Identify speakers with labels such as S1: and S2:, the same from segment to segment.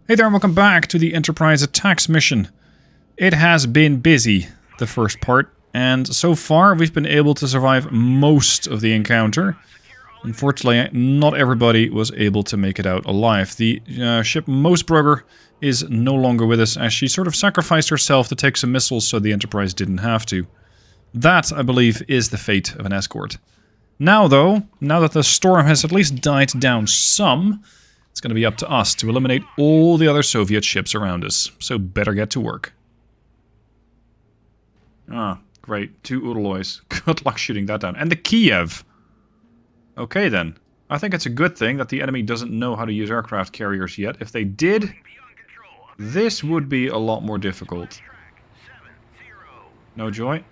S1: Hey there and welcome back to the Enterprise Attacks mission. It has been busy, the first part, and so far we've been able to survive most of the encounter. Unfortunately, not everybody was able to make it out alive. The ship Moosbrugger is no longer with us as she sort of sacrificed herself to take some missiles so the Enterprise didn't have to. That, I believe, is the fate of an escort. Now though, now that the storm has at least died down some, it's going to be up to us to eliminate all the other Soviet ships around us. So better get to work. Ah, great. 2 Uraloys. Good luck shooting that down. And the Kiev! Okay then. I think it's a good thing that the enemy doesn't know how to use aircraft carriers yet. If they did, this would be a lot more difficult. No joy?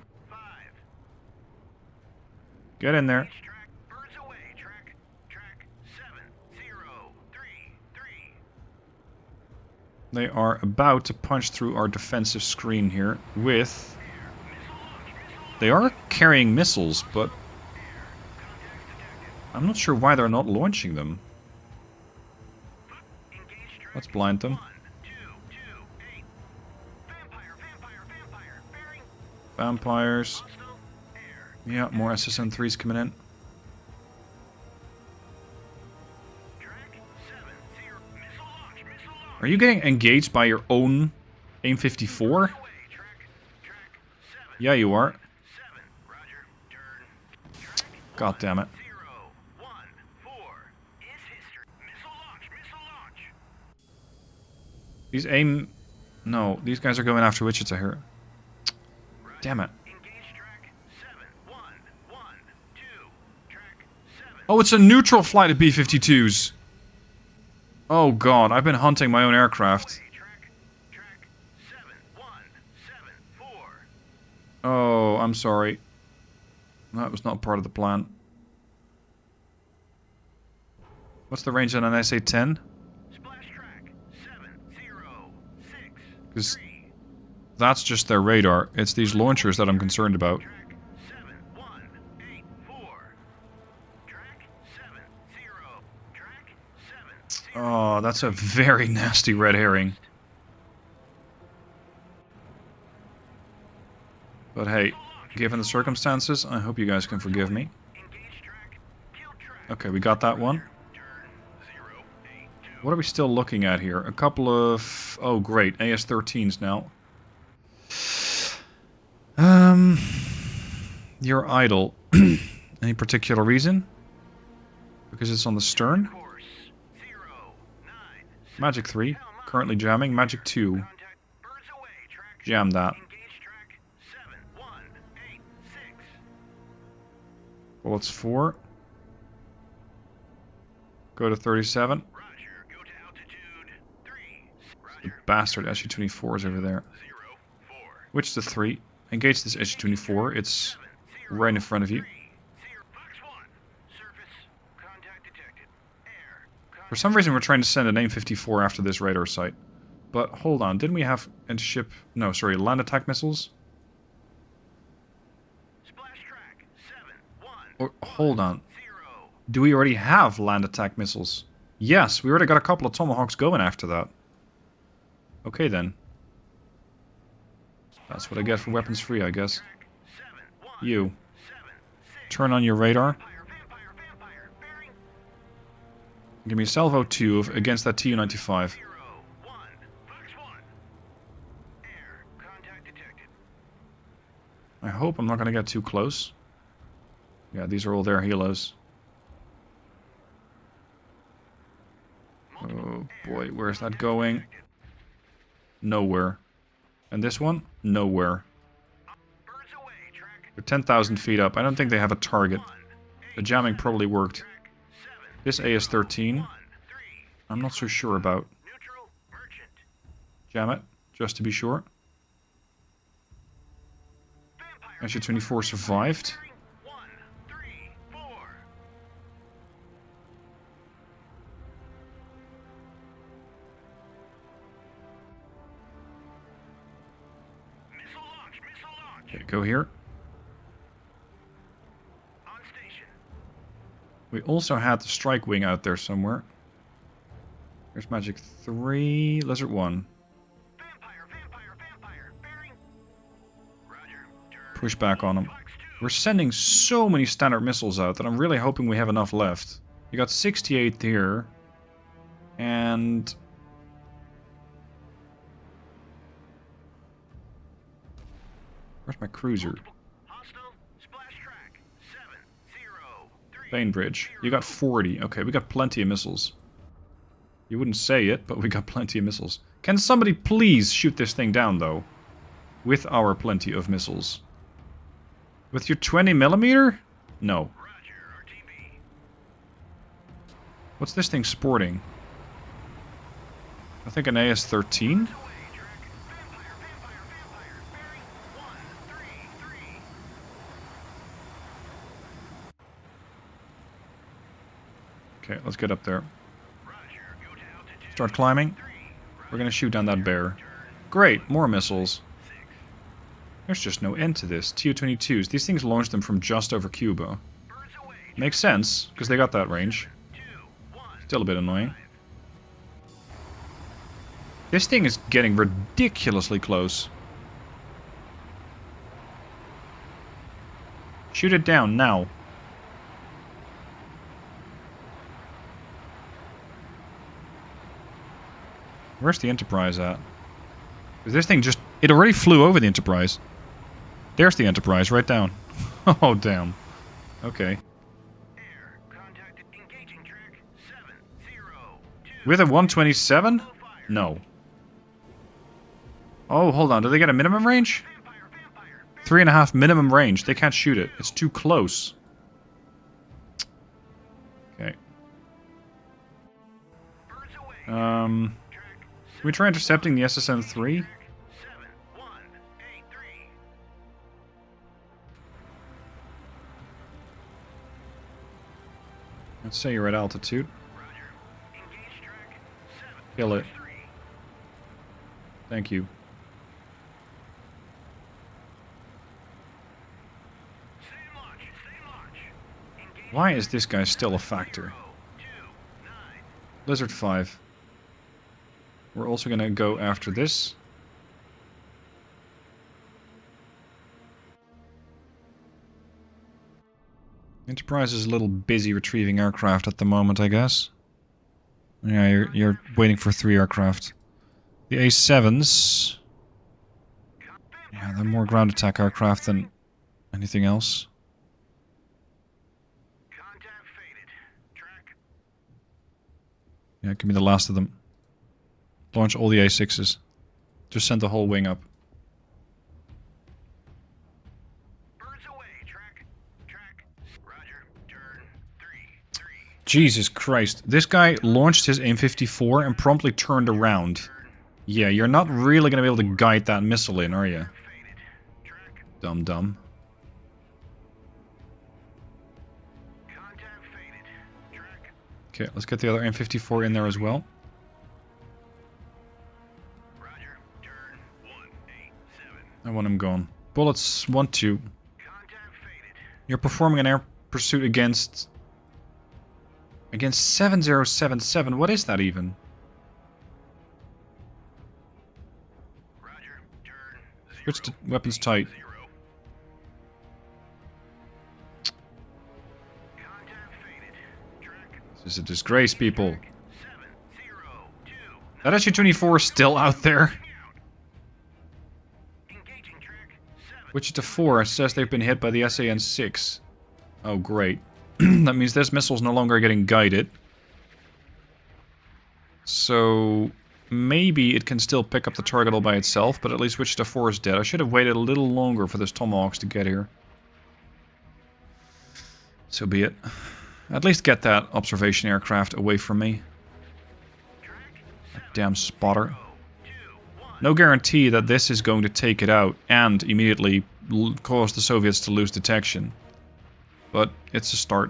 S1: Get in there. They are about to punch through our defensive screen here with... They are carrying missiles, but... I'm not sure why they're not launching them. Let's blind them. Vampires. Yeah, more SSN-3s coming in. Are you getting engaged by your own AIM-54? Yeah, you are. God damn it. These AIM... No, these guys are going after Wichita here. Damn it. Oh, it's a neutral flight of B-52s. Oh god, I've been hunting my own aircraft. Oh, I'm sorry. That was not part of the plan. What's the range on an SA-10? Because that's just their radar. It's these launchers that I'm concerned about. Oh, that's a very nasty red herring. But hey, given the circumstances, I hope you guys can forgive me. Okay, we got that one. What are we still looking at here? A couple of... Oh, great. AS-13s now. You're idle. Any particular reason? Because it's on the stern? Magic 3. Currently jamming. Magic 2. Jam that. Bullets 4. Go to 37. The bastard SU-24 is over there. Which the 3. Engage this SU-24. It's right in front of you. For some reason we're trying to send an AIM-54 after this radar site. But hold on, didn't we have anti-ship... No, sorry, land attack missiles? Or, hold on. Do we already have land attack missiles? Yes, we already got a couple of Tomahawks going after that. Okay then. That's what I get for weapons free, I guess. You. Turn on your radar. Give me a salvo 2 against that Tu-95. I hope I'm not going to get too close. Yeah, these are all their helos. Oh boy, where's that going? Nowhere. And this one? Nowhere. They're 10,000 feet up. I don't think they have a target. The jamming probably worked. This AS-13, I'm not so sure about. Jam it, just to be sure. SU-24 survived. Okay, go here. We also had the strike wing out there somewhere. There's Magic 3, Lizard 1. Push back on them. We're sending so many standard missiles out that I'm really hoping we have enough left. You got 68 here. And... where's my cruiser? Bainbridge. You got 40. Okay, we got plenty of missiles. You wouldn't say it, but we got plenty of missiles. Can somebody please shoot this thing down, though? With our plenty of missiles. With your 20mm? No. What's this thing sporting? I think an AS-13? Okay, let's get up there. Start climbing. We're gonna shoot down that bear. Great, more missiles. There's just no end to this. Tu-22s. These things launched them from just over Cuba. Makes sense, because they got that range. Still a bit annoying. This thing is getting ridiculously close. Shoot it down, now. Where's the Enterprise at? Because this thing just... it already flew over the Enterprise. There's the Enterprise, right down. Oh, damn. Okay. With a 127? No. Oh, hold on. Do they get a minimum range? 3.5 minimum range. They can't shoot it. It's too close. Okay. Can we try intercepting the SSN-3? Let's say you're at altitude. Kill it. Thank you. Why is this guy still a factor? Lizard 5. We're also gonna go after this. Enterprise is a little busy retrieving aircraft at the moment, I guess. Yeah, you're waiting for 3 aircraft. The A7s... yeah, they're more ground attack aircraft than anything else. Yeah, give me the last of them. Launch all the A6s. Just send the whole wing up. Jesus Christ. This guy launched his AIM-54 and promptly turned around. Yeah, you're not really going to be able to guide that missile in, are you? Dum-dum. Okay, let's get the other AIM-54 in there as well. I want him gone. Bullets 1-2. You're performing an air pursuit against 7077. What is that even? Switch to weapons tight. This is a disgrace, people. That SU-24 is still out there. Wichita 4 says they've been hit by the SAN-6. Oh, great. That means this missile's no longer getting guided. So... maybe it can still pick up the target all by itself, but at least Wichita 4 is dead. I should have waited a little longer for this Tomahawks to get here. So be it. At least get that observation aircraft away from me. That damn spotter. No guarantee that this is going to take it out and immediately cause the Soviets to lose detection. But it's a start.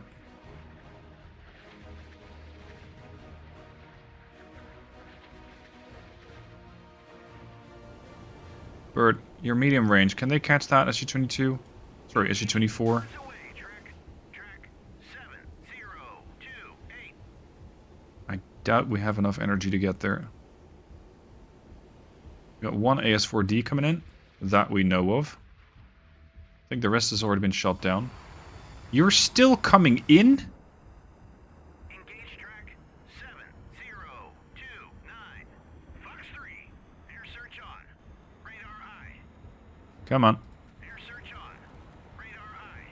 S1: Bird, your medium range, can they catch that SU-22? Sorry, SU-24. I doubt we have enough energy to get there. We got one AS-4D coming in. That we know of. I think the rest has already been shot down. You're still coming in?
S2: Engage track 7029. Fox 3. Air search on. Radar high.
S1: Come on.
S2: Air search on. Radar high.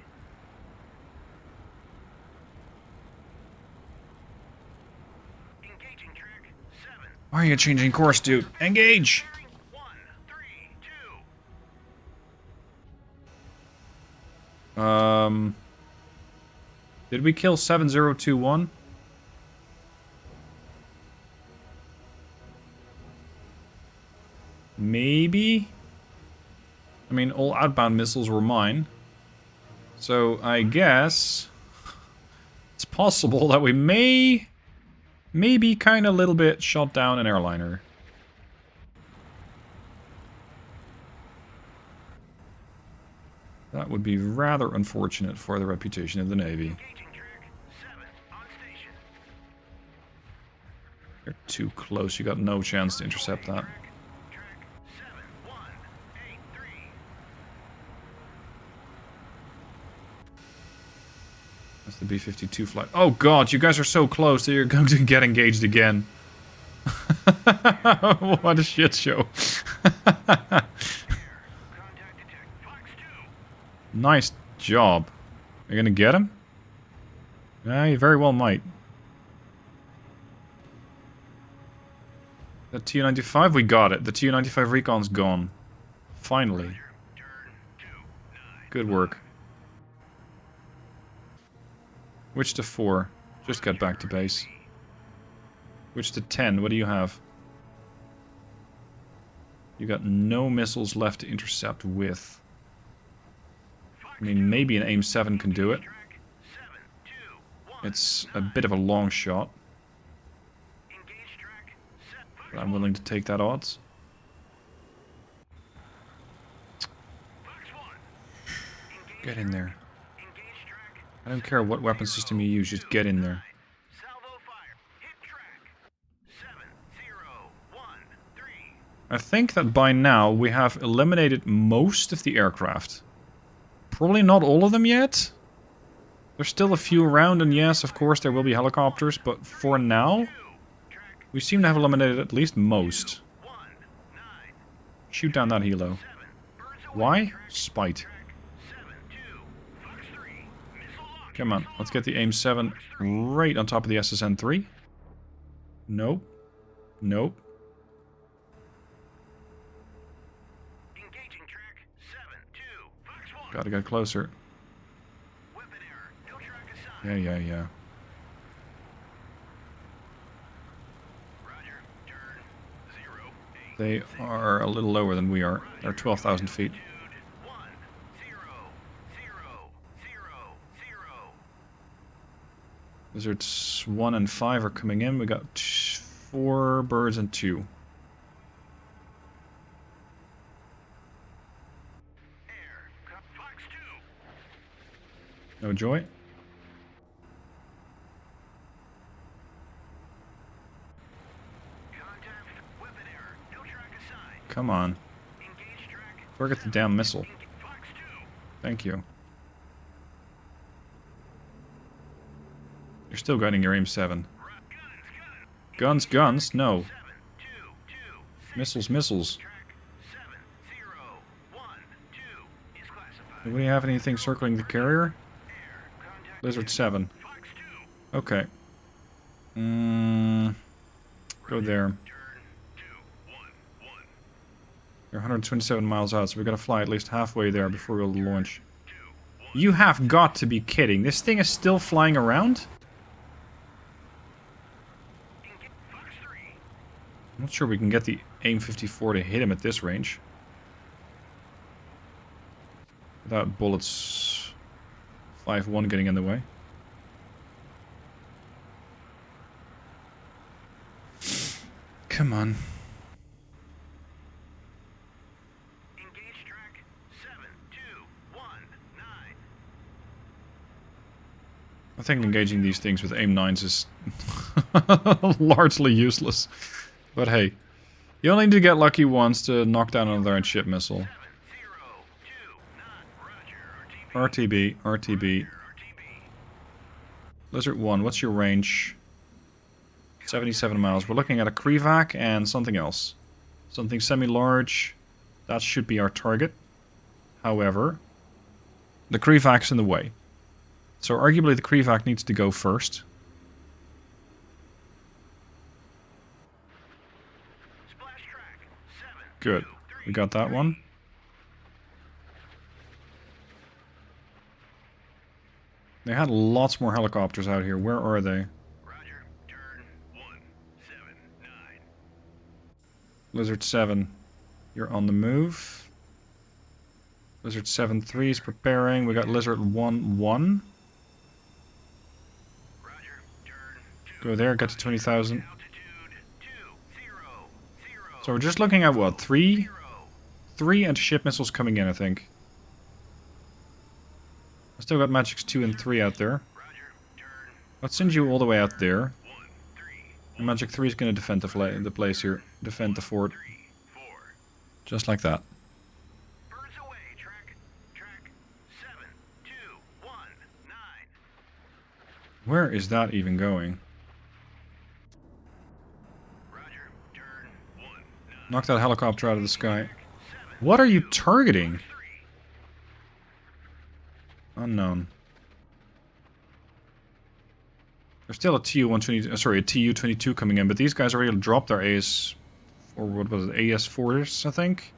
S2: Engaging track 7.
S1: Why are you changing course, dude? Engage!
S2: Bearing 132.
S1: Did we kill 7021? Maybe? I mean, all outbound missiles were mine. So, I guess... it's possible that we may... maybe kind of a little bit shot down an airliner. That would be rather unfortunate for the reputation of the Navy.
S2: Engaging track 7 on station.
S1: You're too close, you got no chance to intercept that.
S2: Track 7183.
S1: That's the B-52 flight. Oh god, you guys are so close that you're going to get engaged again. What a shit show.
S2: Contact detect. Fox 2.
S1: Nice job. Are you gonna get him? Yeah, you very well might. The Tu-95, we got it. The Tu-95 recon's gone. Finally.
S2: Turn 29.
S1: Good work. Which to 4? Just get back to base. Which to 10? What do you have? You got no missiles left to intercept with. I mean, maybe an AIM-7 can do it.
S2: Track 721.
S1: It's a bit of a long shot,
S2: Engage track
S1: but I'm willing to take that odds.
S2: Fox 1.
S1: Get in there.
S2: Engage track.
S1: I don't care what weapon system you use, just get in there.
S2: Salvo fire. Hit track 7013.
S1: I think that by now we have eliminated most of the aircraft. Probably not all of them yet. There's still a few around, and yes, of course, there will be helicopters, but for now,
S2: Track
S1: we seem to have eliminated at least most.
S2: 19.
S1: Shoot down that helo.
S2: 7. Birds away.
S1: Why? Spite.
S2: Track 72. Fox 3. Missile launch.
S1: Come on, let's get the AIM-7 right on top of the SSN-3. Nope. Nope.
S2: Engaging track 72. Fox 1.
S1: Gotta get closer.
S2: Weapon error. No track assigned.
S1: Yeah.
S2: Roger. Turn 08.
S1: They are a little lower than we are. They're 12,000 feet.
S2: Altitude 1000.
S1: Lizards 1 and 5 are coming in. We got 4 birds and 2.
S2: Air. Fox 2.
S1: No joy?
S2: Contact. Weapon error. No track assigned.
S1: Come on.
S2: Engage track.
S1: Target the damn missile.
S2: Fox 2.
S1: Thank you. You're still guiding your AIM-7. Guns? No.
S2: 722.
S1: Missiles.
S2: Track 7012 is classified.
S1: Do we have anything circling the carrier?
S2: Air. Contact.
S1: Lizard 7.
S2: Fox 2.
S1: Okay. Go there.
S2: Turn 211.
S1: You're 127 miles out, so we gotta fly at least halfway there before we'll launch. You have got to be kidding. This thing is still flying around?
S2: Fox 3.
S1: I'm not sure we can get the AIM-54 to hit him at this range. Without bullets 5-1 getting in the way. Come on.
S2: Engage track 7219.
S1: I think engaging these things with AIM-9s is Largely useless. But hey, you only need to get lucky once to knock down another ship missile.
S2: 702, not Roger. RTB.
S1: RTB. Lizard 1, what's your range? 77 miles. We're looking at a Krivac and something else. Something semi-large. That should be our target. However, the Krivac's in the way. So arguably the Krivac needs to go first.
S2: Splash track. 7.
S1: Good. We got that one. They had lots more helicopters out here. Where are they?
S2: Roger. Turn 179.
S1: Lizard 7, you're on the move. Lizard 7-3 is preparing. We got Lizard 1-1.
S2: Roger. Turn 2.
S1: Go there, get to 20,000.
S2: Altitude 200.
S1: So we're just looking at what? Three anti-ship missiles coming in, I think. I still got Magics 2 and 3 out there.
S2: Roger. Turn
S1: Let's send you all the way out there.
S2: 13.
S1: And Magic 3 is going to defend the place here. Defend the fort.
S2: 3, 4.
S1: Just like that.
S2: Birds away. Track 7 2 1 9.
S1: Where is that even going?
S2: Roger. Turn 1 9.
S1: Knock that helicopter out of the sky. What are you targeting?
S2: 3.
S1: Unknown. There's still a TU-120, sorry, a TU-22 coming in, but these guys already dropped their AS, or what was it, AS-4s, I think?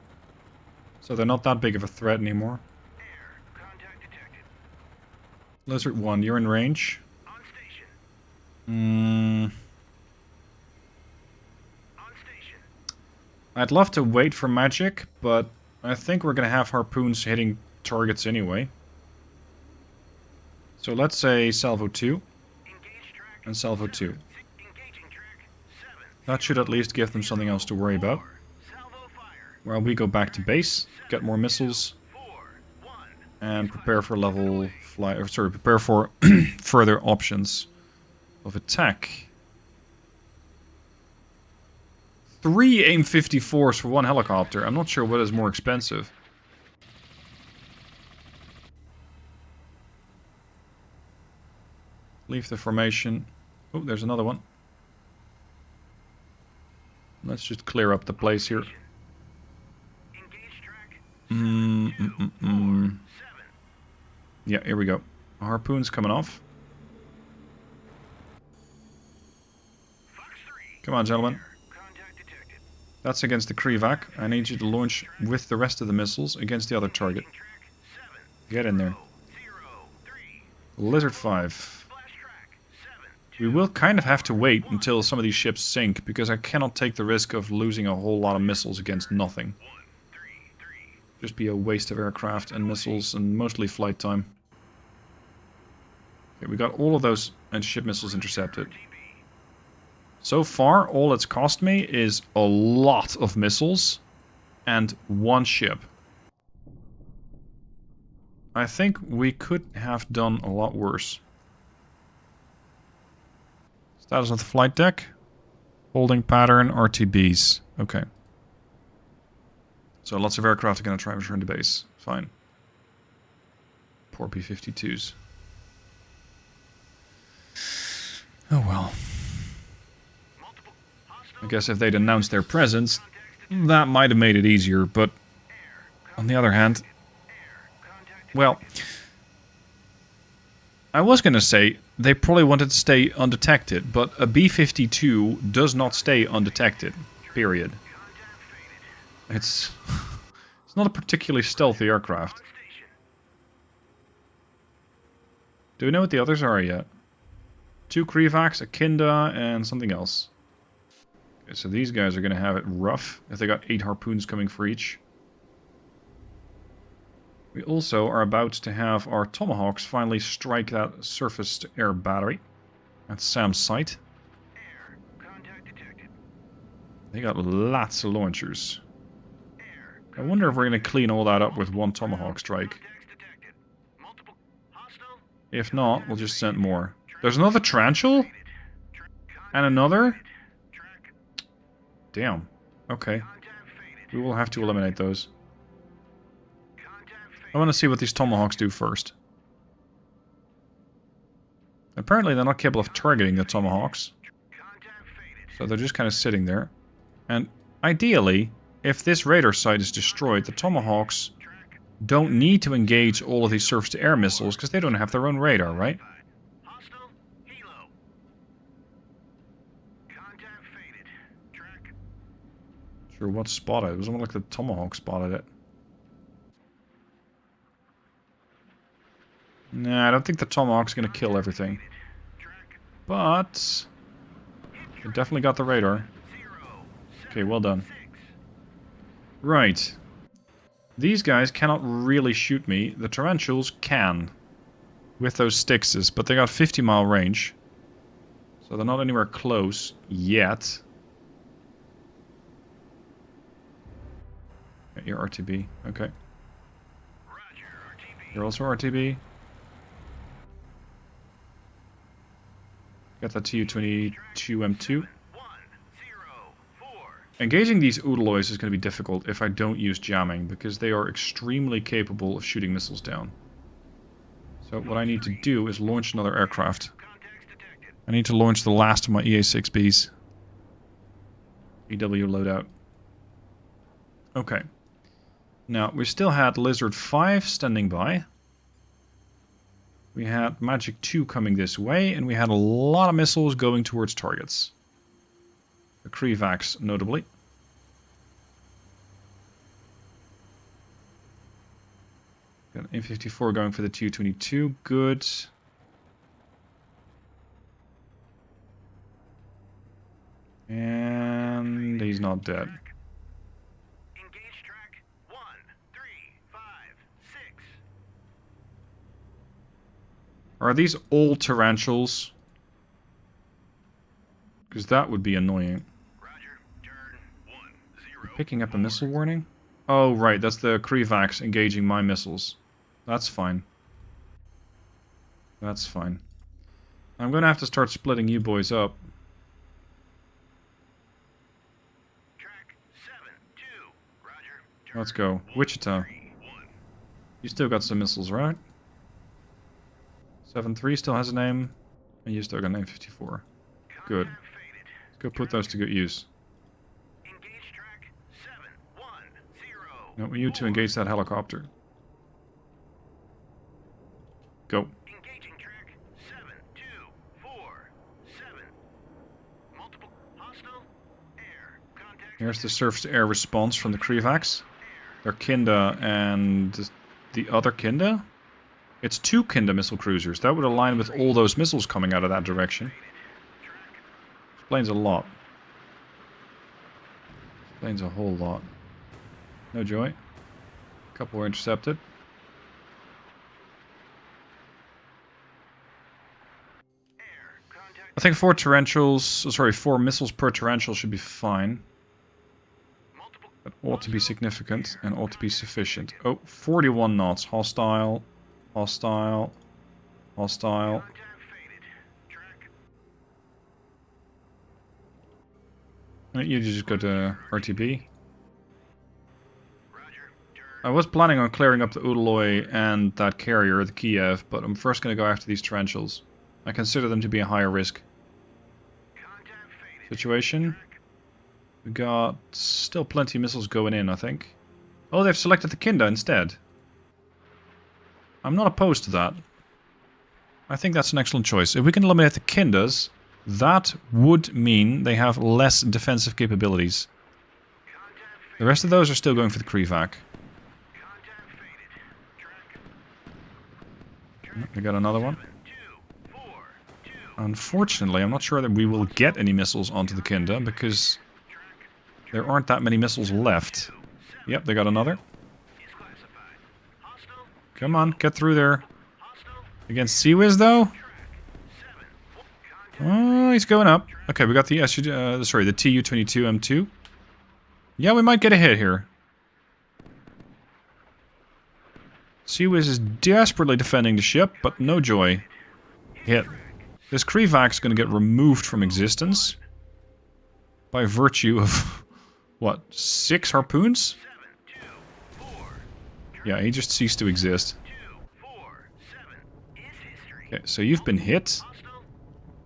S1: So they're not that big of a threat anymore.
S2: Air. Contact detected.
S1: Lizard 1, you're in range.
S2: On station.
S1: Mm,
S2: On station.
S1: I'd love to wait for magic, but I think we're going to have harpoons hitting targets anyway. So let's say Salvo 2
S2: Engage track.
S1: and Salvo 2.
S2: Engaging track 7.
S1: That should at least give them something else to worry about.
S2: Salvo fire.
S1: While we go back to base, get more missiles,
S2: 4 1.
S1: and prepare for level fly, or sorry, prepare for further options of attack. 3 AIM-54s for one helicopter. I'm not sure what is more expensive. Leave the formation. Oh, there's another one. Let's just clear up the place here.
S2: Engage track.
S1: Yeah, here we go. Harpoon's coming off.
S2: Fox 3.
S1: Come on, gentlemen.
S2: Contact detected.
S1: That's against the Krivac. I need you to launch with the rest of the missiles against the other target.
S2: Track 7
S1: Get in there.
S2: 0 3.
S1: Lizard 5.
S2: Splash track 7
S1: We will kind of have to wait until some of these ships sink, because I cannot take the risk of losing a whole lot of missiles against nothing.
S2: 1 3 3.
S1: Just be a waste of aircraft and missiles and mostly flight time. Okay, we got all of those anti-ship missiles intercepted. So far, all it's cost me is a lot of missiles and one ship. I think we could have done a lot worse. Status of the flight deck. Holding pattern, RTBs. Okay. So lots of aircraft are going to try and return to base. Fine. Poor P-52s. Oh well. I guess if they'd announced their presence, that might have made it easier, but on the other hand, well, I was going to say they probably wanted to stay undetected, but a B-52 does not stay undetected, period. It's not a particularly stealthy aircraft. Do we know what the others are yet? 2 Krivacs, a Kinda, and something else. Okay, so these guys are going to have it rough if they got 8 harpoons coming for each. We also are about to have our Tomahawks finally strike that surface-to-air battery at Sam's site.
S2: Air. Contact detected.
S1: They got lots of launchers. I wonder if we're going to clean all that up with one Tomahawk strike.
S2: Contacts detected. Multiple hostile.
S1: If not, we'll just send more. There's another Tarantula? And another? Damn. Okay. We will have to eliminate those. I want to see what these Tomahawks do first. Apparently they're not capable of targeting the Tomahawks. So they're just kind of sitting there. And ideally, if this radar site is destroyed, the Tomahawks don't need to engage all of these surface-to-air missiles because they don't have their own radar, right? Sure, what spotted it? It was almost like the Tomahawk spotted it. Nah, I don't think the Tomahawk's gonna kill everything. But it definitely got the radar. Okay, well done. Right. These guys cannot really shoot me. The Tarantulas can. With those Styxes, but they got 50-mile range. So they're not anywhere close yet. Yeah, you're RTB. Okay. You're also RTB. Got that Tu-22M2. Engaging these Udaloys is going to be difficult if I don't use jamming, because they are extremely capable of shooting missiles down. So what I need to do is launch another aircraft. I need to launch the last of my EA-6Bs. EW loadout. Okay. Now, we still had Lizard 5 standing by. We had Magic 2 coming this way, and we had a lot of missiles going towards targets. The Krivax, notably. Got an M54 going for the Tu-22. Good. And he's not dead.
S2: Engage track 1, 3, 5, 6.
S1: Are these all Tarantulas? Because that would be annoying.
S2: Roger, turn 1, 0.
S1: Picking up a missile warning? Oh, right, that's the Krivax engaging my missiles. That's fine. That's fine. I'm gonna have to start splitting you boys up.
S2: Track 7, 2. Roger, turn
S1: Let's go. Wichita.
S2: 3, 1.
S1: You still got some missiles, right? 7-3 still has a name. And you still got an M54. Good. Let's go put those to good use.
S2: Engage track 7, 1, 0.
S1: Now we need to engage that helicopter. Go.
S2: Engaging track 7, 2, 4, 7. Multiple hostile air contact.
S1: Here's the surface-to-air response from the Krivax. They're Kinda and the other Kinda? It's 2 Kinda missile cruisers. That would align with all those missiles coming out of that direction. Explains a lot. Explains a whole lot. No joy. A couple were intercepted. I think 4 missiles per Tarantula should be fine. That ought to be significant and ought to be sufficient. Oh, 41 knots. Hostile. Hostile. Hostile. You just go to RTB. I was planning on clearing up the Udaloy and that carrier, the Kiev, but I'm first going to go after these Tarantulas. I consider them to be a higher risk situation. We got still plenty of missiles going in, I think. Oh, they've selected the Kinda instead. I'm not opposed to that. I think that's an excellent choice. If we can eliminate the Kindas, that would mean they have less defensive capabilities. The rest of those are still going for the Krivac. We got another one. Unfortunately, I'm not sure that we will get any missiles onto the Kinda because there aren't that many missiles left. Yep, they got another. Come on, get through there. Against Seawiz, though? Oh, he's going up. Okay, we got the the Tu-22M2. Yeah, we might get a hit here. Seawiz is desperately defending the ship, but no joy. Hit. This Krivak's going to get removed from existence by virtue of, what, 6 harpoons? Yeah, he just ceased to exist. Okay, so you've been hit.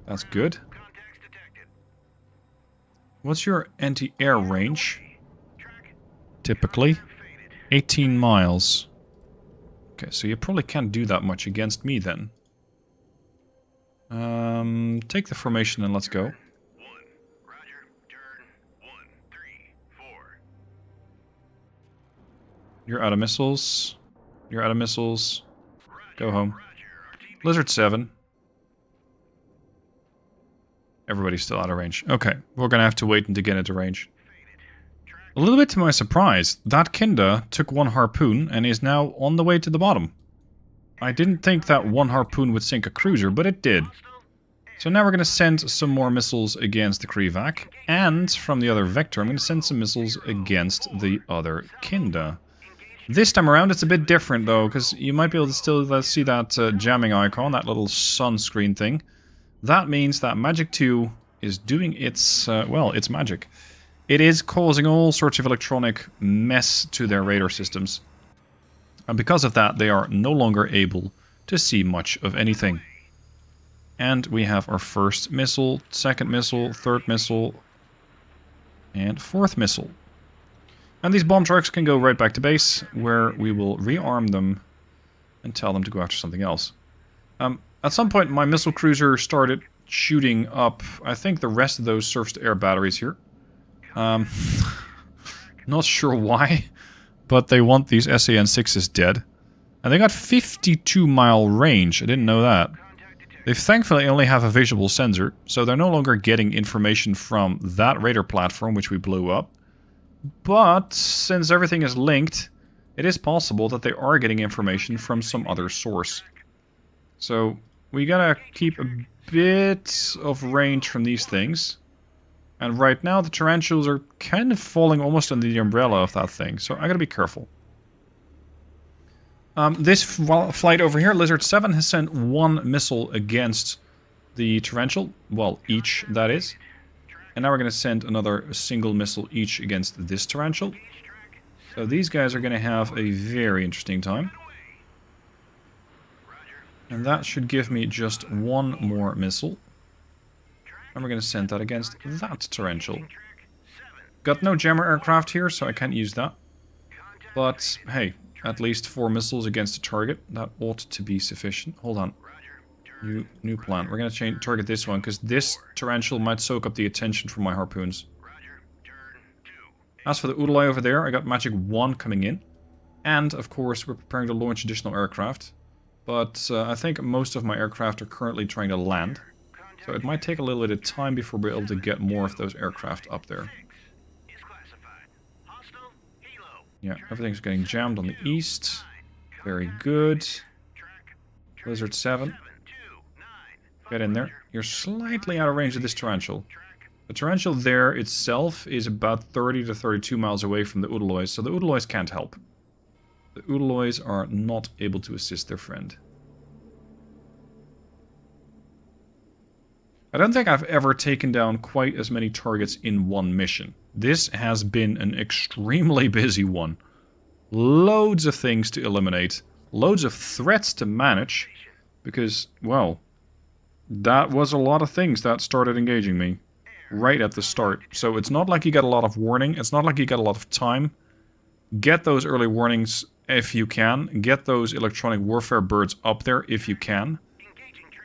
S1: That's good. What's your anti-air range? Typically 18 miles. Okay, so you probably can't do that much against me then. Take the formation and let's go. You're out of missiles. You're out of missiles. Go home. Lizard 7. Everybody's still out of range. Okay, we're gonna have to wait until get into range. A little bit to my surprise, that Kinda took 1 harpoon and is now on the way to the bottom. I didn't think that 1 harpoon would sink a cruiser, but it did. So now we're gonna send some more missiles against the Krivak, and from the other vector I'm gonna send some missiles against the other Kinda. This time around it's a bit different though, because you might be able to still see that jamming icon, that little sunscreen thing. That means that Magic 2 is doing its, well, its magic. It is causing all sorts of electronic mess to their radar systems. And because of that, they are no longer able to see much of anything. And we have our first missile, second missile, third missile, and fourth missile. And these bomb trucks can go right back to base, where we will rearm them and tell them to go after something else. At some point, my missile cruiser started shooting up, I think, the rest of those surface-to-air batteries here. Not sure why, but they want these SAN-6s dead. And they got 52-mile range, I didn't know that. They thankfully only have a visual sensor, so they're no longer getting information from that radar platform, which we blew up. But, since everything is linked, it is possible that they are getting information from some other source. So, we gotta keep a bit of range from these things. And right now the tarantulas are kind of falling almost under the umbrella of that thing, so I gotta be careful. This flight over here, Lizard 7, has sent 1 missile against the tarantula. Well, each, that is. And now we're gonna send another single missile each against this tarantula. So these guys are gonna have a very interesting time. And that should give me just 1 more missile. And we're going to send that against that tarantula. Got no jammer aircraft here, so I can't use that. But, hey, at least 4 missiles against a target. That ought to be sufficient. Hold on. New plan. We're going to target this one, because this tarantula might soak up the attention from my harpoons. As for the Udalai over there, I got Magic 1 coming in. And, of course, we're preparing to launch additional aircraft. But I think most of my aircraft are currently trying to land. So it might take a little bit of time before we're able to get more of those aircraft up there. Yeah, everything's getting jammed on the east. Very good. Lizard 7. Get in there. You're slightly out of range of this tarantula. The tarantula there itself is about 30 to 32 miles away from the Udalois, so the Udalois can't help. The Udalois are not able to assist their friend. I don't think I've ever taken down quite as many targets in one mission. This has been an extremely busy one. Loads of things to eliminate, loads of threats to manage, because, well, that was a lot of things that started engaging me right at the start. So it's not like you get a lot of warning, it's not like you get a lot of time. Get those early warnings if you can, get those electronic warfare birds up there if you can.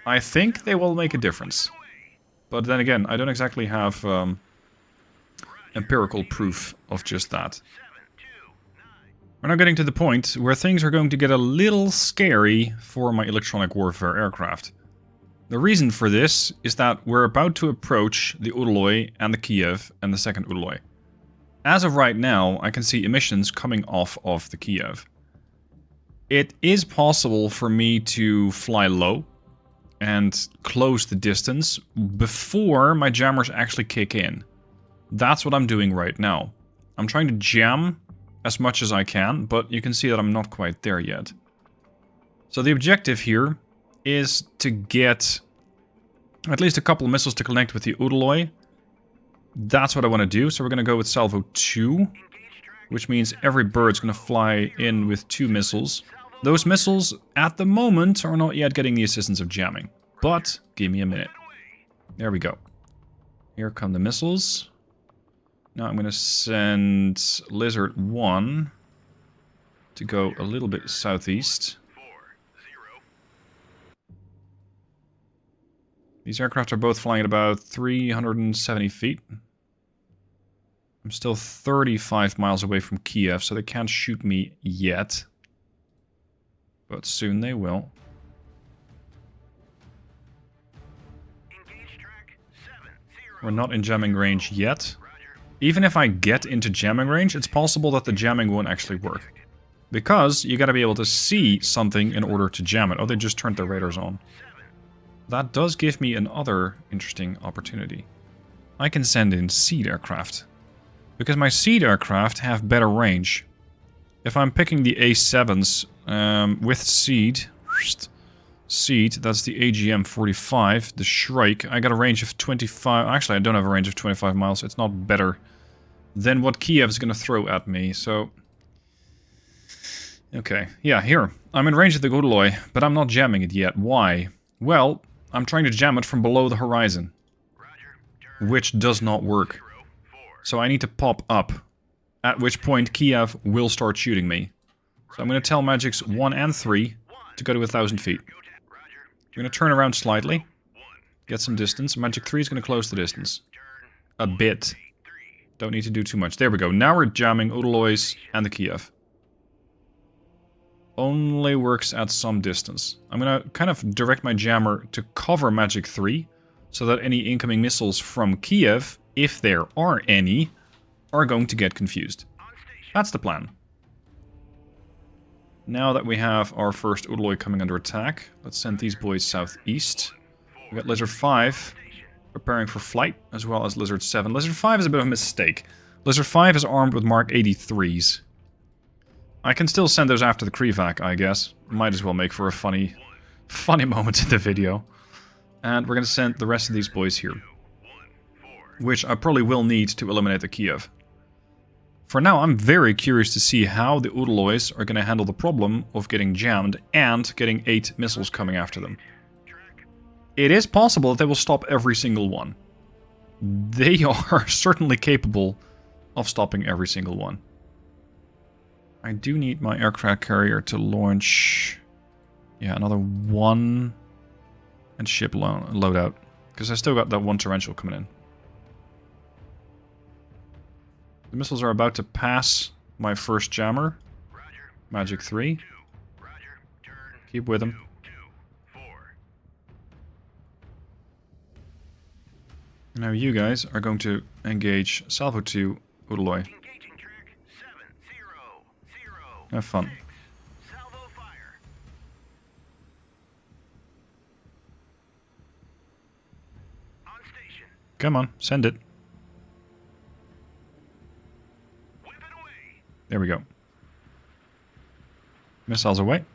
S1: I think they will make a difference. But then again, I don't exactly have empirical proof of just that. We're now getting to the point where things are going to get a little scary for my electronic warfare aircraft. The reason for this is that we're about to approach the Udaloi and the Kiev and the second Udaloi. As of right now, I can see emissions coming off of the Kiev. It is possible for me to fly low and close the distance before my jammers actually kick in. That's what I'm doing right now. I'm trying to jam as much as I can, but you can see that I'm not quite there yet. So the objective here is to get At least a couple of missiles to connect with the Udaloy. That's what I want to do. So we're going to go with Salvo 2. Which means every bird's going to fly in with 2 missiles. Those missiles, at the moment, are not yet getting the assistance of jamming. But, give me a minute. There we go. Here come the missiles. Now I'm going to send Lizard 1 to go a little bit southeast. These aircraft are both flying at about 370 feet. I'm still 35 miles away from Kiev, so they can't shoot me yet. But soon they will. We're not in jamming range yet. Even if I get into jamming range, it's possible that the jamming won't actually work. Because you gotta be able to see something in order to jam it. Oh, they just turned their radars on. That does give me another interesting opportunity. I can send in seed aircraft. Because my seed aircraft have better range. If I'm picking the A7s with seed, that's the AGM-45, the Shrike, I got a range of 25, actually I don't have a range of 25 miles, it's not better than what Kiev's gonna throw at me, so... Okay, yeah, here, I'm in range of the Udaloy, but I'm not jamming it yet. Why? Well, I'm trying to jam it from below the horizon, which does not work. So I need to pop up, at which point Kiev will start shooting me. So I'm going to tell Magics 1 and 3 to go to 1,000 feet. I'm going to turn around slightly, get some distance. Magic 3 is going to close the distance. A bit. Don't need to do too much. There we go. Now we're jamming Udaloys and the Kiev. Only works at some distance. I'm going to kind of direct my jammer to cover Magic 3, so that any incoming missiles from Kiev, if there are any, are going to get confused. That's the plan. Now that we have our first Udaloy coming under attack, let's send these boys southeast. We got Lizard 5 preparing for flight, as well as Lizard 7. Lizard 5 is a bit of a mistake. Lizard 5 is armed with Mark 83s. I can still send those after the Krivac, I guess. Might as well make for a funny moment in the video. And we're going to send the rest of these boys here. Which I probably will need to eliminate the Kiev. For now, I'm very curious to see how the Udaloys are going to handle the problem of getting jammed and getting 8 missiles coming after them. It is possible that they will stop every single one. They are certainly capable of stopping every single one. I do need my aircraft carrier to launch... Yeah, another 1... and ship loadout. Because I still got that 1 torrential coming in. The missiles are about to pass my first jammer. Magic 3. Keep with them. Now you guys are going to engage Salvo 2 Udaloy. Have fun. Come on, send it. There we go. Missiles away.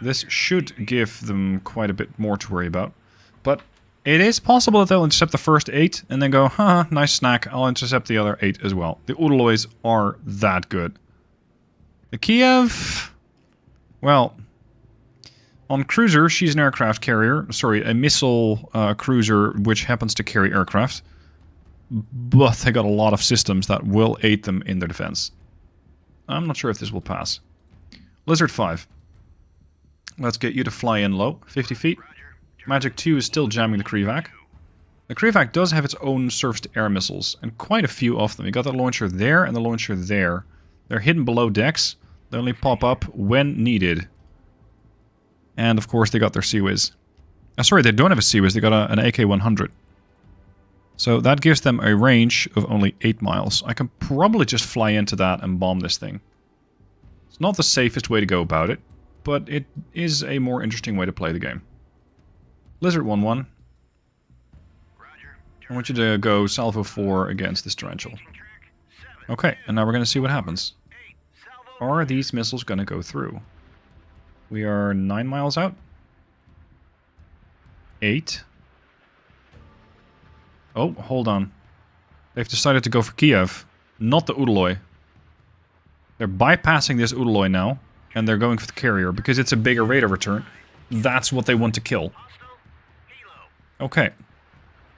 S1: This should give them quite a bit more to worry about. But it is possible that they'll intercept the first 8 and then go, haha, nice snack, I'll intercept the other 8 as well. The Udaloys are that good. The Kiev... Well... On cruiser, she's an aircraft carrier. Sorry, a missile cruiser which happens to carry aircraft. But they got a lot of systems that will aid them in their defense. I'm not sure if this will pass. Lizard 5. Let's get you to fly in low, 50 feet. Magic 2 is still jamming the Krivac. The Krivac does have its own surface-to-air missiles, and quite a few of them. You got the launcher there and the launcher there. They're hidden below decks. They only pop up when needed. And of course they got their Sea-Wiz. Sorry, they don't have a Sea-Wiz, they got an AK-100. So that gives them a range of only 8 miles. I can probably just fly into that and bomb this thing. It's not the safest way to go about it, but it is a more interesting way to play the game. Lizard 1-1. I want you to go Salvo 4 against this torrential. Okay, and now we're going to see what happens. Are these missiles going to go through? We are 9 miles out. 8. Oh, hold on. They've decided to go for Kiev, not the Udaloy. They're bypassing this Udaloy now, and they're going for the carrier, because it's a bigger radar return. That's what they want to kill. Okay.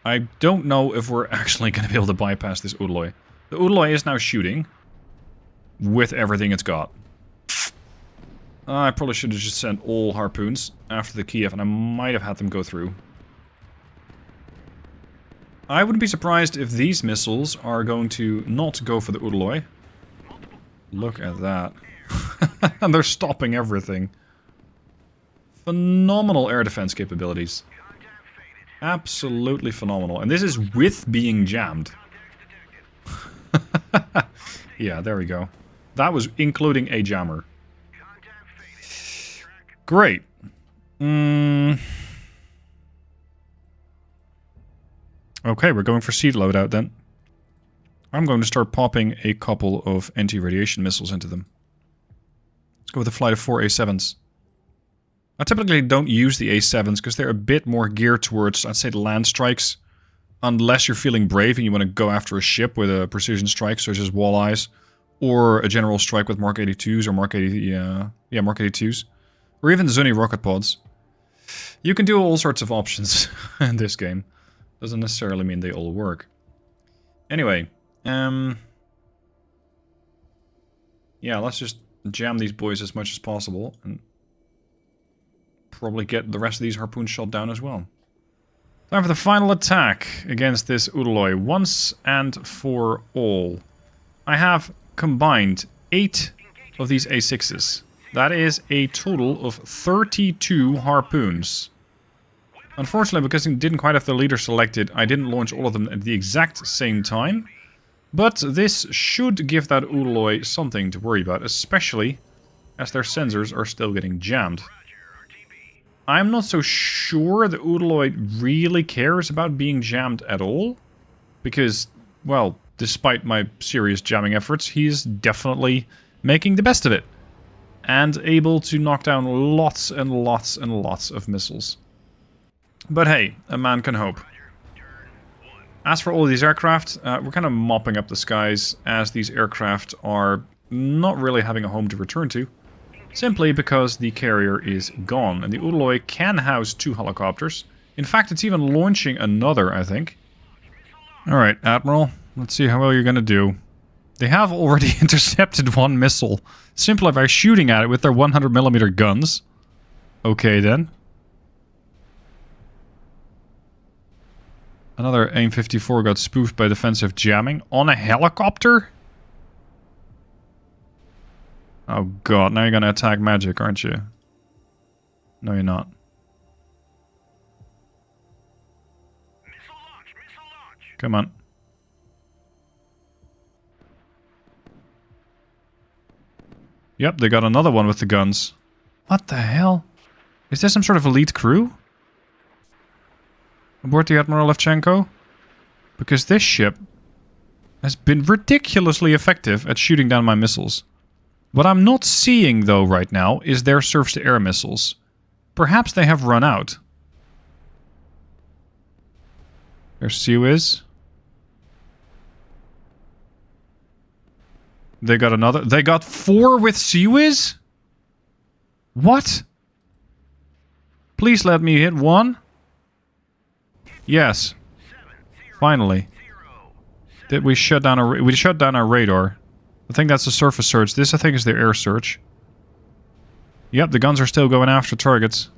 S1: I don't know if we're actually going to be able to bypass this Udaloy. The Udaloy is now shooting with everything it's got. I probably should have just sent all harpoons after the Kiev, and I might have had them go through. I wouldn't be surprised if these missiles are going to not go for the Udaloy. Look at that. And they're stopping everything. Phenomenal air defense capabilities. Absolutely phenomenal. And this is with being jammed. Yeah, there we go. That was including a jammer. Great. Okay, we're going for seed loadout then. I'm going to start popping a couple of anti-radiation missiles into them. Let's go with a flight of 4 A7s. I typically don't use the A7s because they're a bit more geared towards, I'd say, the land strikes. Unless you're feeling brave and you want to go after a ship with a precision strike, such as walleyes, or a general strike with Mark 82s or Mark 82s, or even Zuni rocket pods. You can do all sorts of options in this game. Doesn't necessarily mean they all work. Anyway, yeah, let's just jam these boys as much as possible and probably get the rest of these harpoons shot down as well. Time for the final attack against this Udaloy, once and for all. I have combined 8 of these A6s. That is a total of 32 harpoons. Unfortunately, because I didn't quite have the leader selected, I didn't launch all of them at the exact same time. But this should give that Udaloy something to worry about, especially as their sensors are still getting jammed. I'm not so sure the Udaloy really cares about being jammed at all. Because, well, despite my serious jamming efforts, he's definitely making the best of it. And able to knock down lots and lots and lots of missiles. But hey, a man can hope. As for all these aircraft, we're kind of mopping up the skies as these aircraft are not really having a home to return to. Simply because the carrier is gone, and the Udaloy can house 2 helicopters. In fact, it's even launching another, I think. Alright, Admiral, let's see how well you're gonna do. They have already intercepted 1 missile, simply by shooting at it with their 100mm guns. Okay then. Another AIM-54 got spoofed by defensive jamming on a helicopter? Oh god, now you're gonna attack magic, aren't you? No, you're not. Come on. Yep, they got another one with the guns. What the hell? Is there some sort of elite crew aboard the Admiral Levchenko? Because this ship has been ridiculously effective at shooting down my missiles. What I'm not seeing, though, right now, is their surface-to-air missiles. Perhaps they have run out. There's Suez. They got another. They got 4 with Suez? What? Please let me hit 1. Yes. Finally. Did we shut down our... We shut down our radar. I think that's a surface search. This, I think, is their air search. Yep, the guns are still going after targets.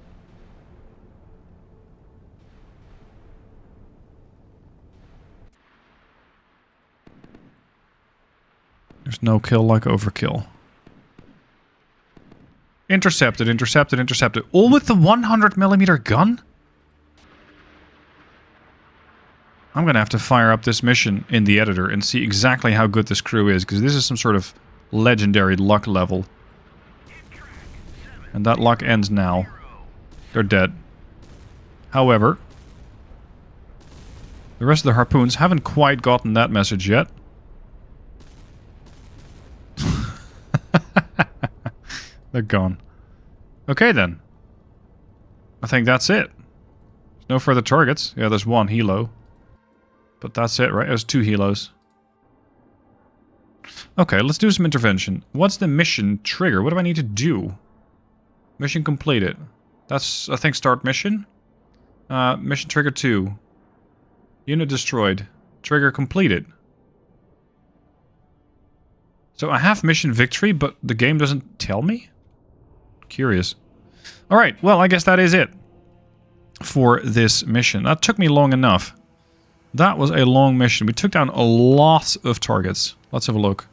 S1: There's no kill like overkill. Intercepted, intercepted, intercepted. All with the 100mm gun? I'm gonna have to fire up this mission in the editor and see exactly how good this crew is, because this is some sort of legendary luck level. And that luck ends now. They're dead. However, the rest of the harpoons haven't quite gotten that message yet. They're gone. Okay then. I think that's it. No further targets. Yeah, there's 1 helo. But that's it, right? It was 2 helos. Okay, let's do some intervention. What's the mission trigger? What do I need to do? Mission completed. That's, I think, start mission. Mission trigger 2. Unit destroyed. Trigger completed. So I have mission victory, but the game doesn't tell me? Curious. Alright, well, I guess that is it for this mission. That took me long enough. That was a long mission. We took down a lot of targets. Let's have a look.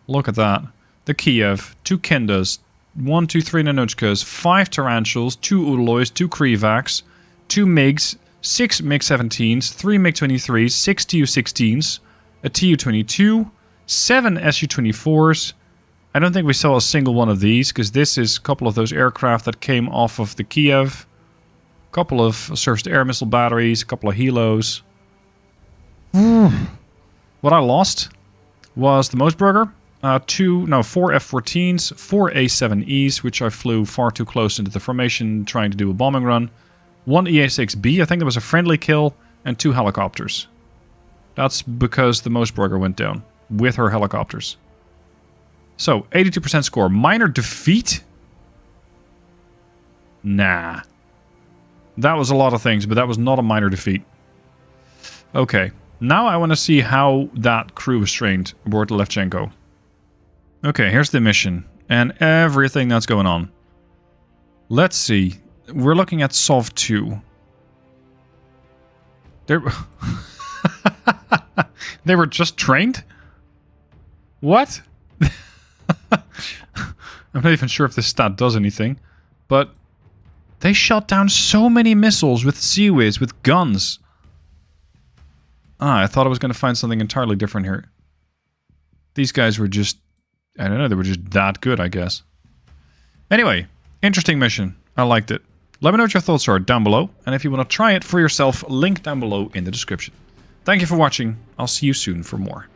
S1: Look at that. The Kiev, 2 Kendas, 1, 2, 3 Nanochkas, 5 Tarantulas, 2 Udaloys, 2 Krivaks, 2 MiGs, 6 MiG-17s, 3 MiG-23s, 6 Tu-16s, a Tu-22, 7 Su-24s. I don't think we saw a single one of these, because this is a couple of those aircraft that came off of the Kiev. A couple of surface-to-air missile batteries, a couple of helos. What I lost was the Moosburger, 4 F-14s, 4 A-7Es, which I flew far too close into the formation trying to do a bombing run, 1 EA-6B, I think there was a friendly kill, and 2 helicopters. That's because the Moosburger went down with her helicopters. So, 82% score. Minor defeat? Nah. That was a lot of things, but that was not a minor defeat. Okay. Now I want to see how that crew was trained aboard the Levchenko. Okay, here's the mission. And everything that's going on. Let's see. We're looking at SOV 2. They were just trained? What? I'm not even sure if this stat does anything. But they shot down so many missiles with Sea-Wiz, with guns. I thought I was going to find something entirely different here. These guys were just... I don't know, they were just that good, I guess. Anyway, interesting mission. I liked it. Let me know what your thoughts are down below. And if you want to try it for yourself, link down below in the description. Thank you for watching. I'll see you soon for more.